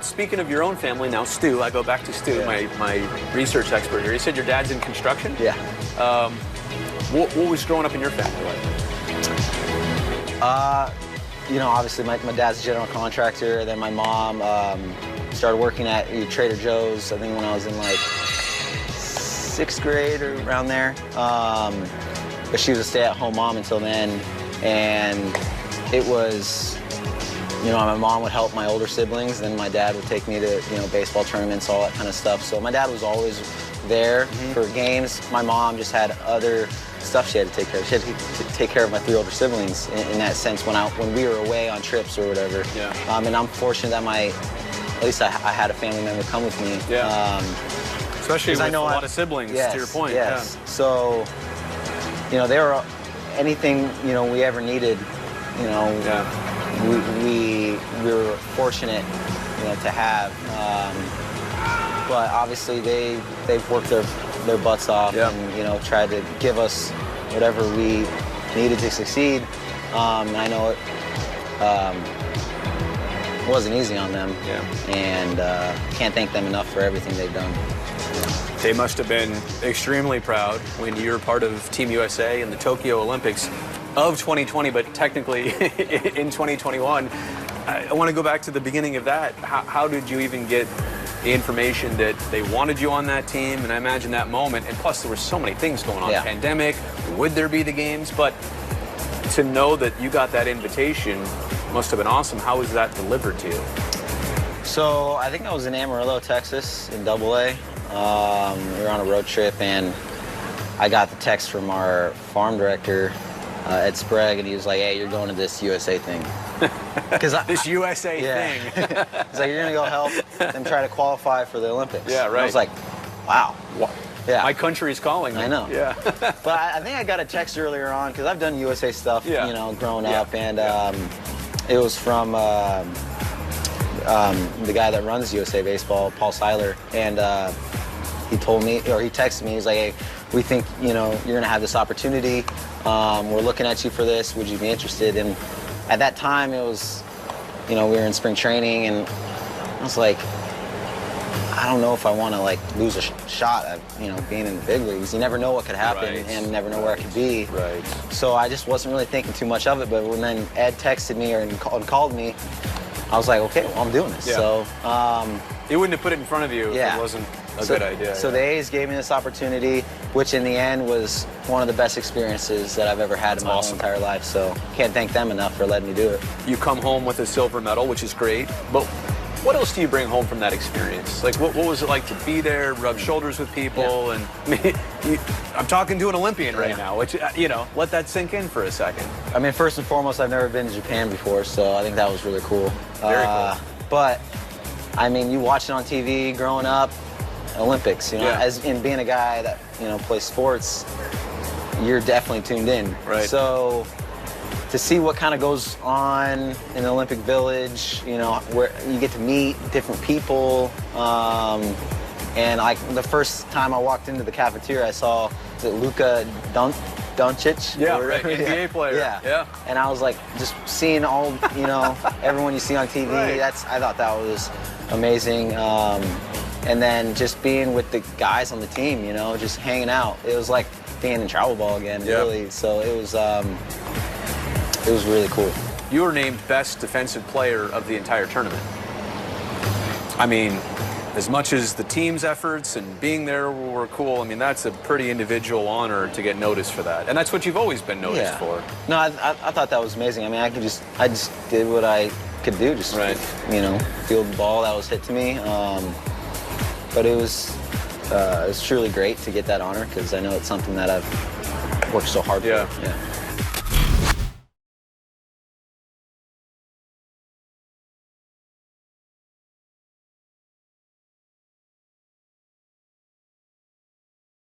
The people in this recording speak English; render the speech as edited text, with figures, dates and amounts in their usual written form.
Speaking of your own family now, Stu, I go back to Stu, my research expert here. You said your dad's in construction? Yeah. What was growing up in your family like? You know, obviously my dad's a general contractor. Then my mom started working at Trader Joe's, I think when I was in like 6th grade or around there. But she was a stay-at-home mom until then. And it was, you know, my mom would help my older siblings, then my dad would take me to, you know, baseball tournaments, all that kind of stuff. So my dad was always there for games. My mom just had other stuff she had to take care of. She had to take care of my 3 older siblings in that sense when we were away on trips or whatever. Yeah. And I'm fortunate that at least I had a family member come with me. Yeah. Especially with a lot of siblings, yes, to your point. Yes. Yeah. So, you know, they were anything, you know, we ever needed, you know, we were fortunate, you know, to have. But obviously they've worked their butts off and, you know, tried to give us whatever we needed to succeed. And I know it wasn't easy on them. Yeah. And can't thank them enough for everything they've done. They must have been extremely proud when you were part of Team USA in the Tokyo Olympics of 2020, but technically in 2021. I want to go back to the beginning of that. How did you even get the information that they wanted you on that team? And I imagine that moment, and plus there were so many things going on, pandemic, would there be the games? But to know that you got that invitation must have been awesome. How was that delivered to you? So I think I was in Amarillo, Texas in AA. We were on a road trip and I got the text from our farm director, Ed Sprague, and he was like, hey, you're going to this USA thing. This USA thing. He's like, you're going to go help them try to qualify for the Olympics. Yeah, right. And I was like, wow. Yeah. My country is calling me. I know. Yeah. But I think I got a text earlier on because I've done USA stuff, you know, growing up, and it was from the guy that runs USA Baseball, Paul Seiler, and he told me, or he texted me, he's like, hey, we think, you know, you're going to have this opportunity. We're looking at you for this. Would you be interested? And at that time, it was, you know, we were in spring training, and I was like, I don't know if I want to, like, lose a shot at, you know, being in the big leagues. You never know what could happen and never know where I could be. Right. So I just wasn't really thinking too much of it. But when then Ed texted me and called me, I was like, okay, well, I'm doing this. Yeah. So he wouldn't have put it in front of you if it wasn't a good idea. So the A's gave me this opportunity, which in the end was one of the best experiences that I've ever had in my whole entire life. So can't thank them enough for letting me do it. You come home with a silver medal, which is great. But what else do you bring home from that experience? Like, what was it like to be there, rub shoulders with people? And I mean, I'm talking to an Olympian right now, which, you know, let that sink in for a second. I mean, first and foremost, I've never been to Japan before, so I think that was really cool. Very cool. But, I mean, you watch it on TV growing up, Olympics, you know, as in being a guy that, you know, plays sports, you're definitely tuned in. Right. So to see what kind of goes on in the Olympic Village, you know, where you get to meet different people. And like the first time I walked into the cafeteria, I saw Luka Doncic. Yeah, right, NBA player. Yeah. And I was like, just seeing all, you know, everyone you see on TV, I thought that was amazing. And then just being with the guys on the team, you know, just hanging out. It was like being in travel ball again, really. So it was really cool. You were named best defensive player of the entire tournament. I mean, as much as the team's efforts and being there were cool, I mean, that's a pretty individual honor to get noticed for that. And that's what you've always been noticed for. No, I thought that was amazing. I mean, I just did what I could do, just, you know, field the ball that was hit to me. But it was truly great to get that honor because I know it's something that I've worked so hard for. Yeah.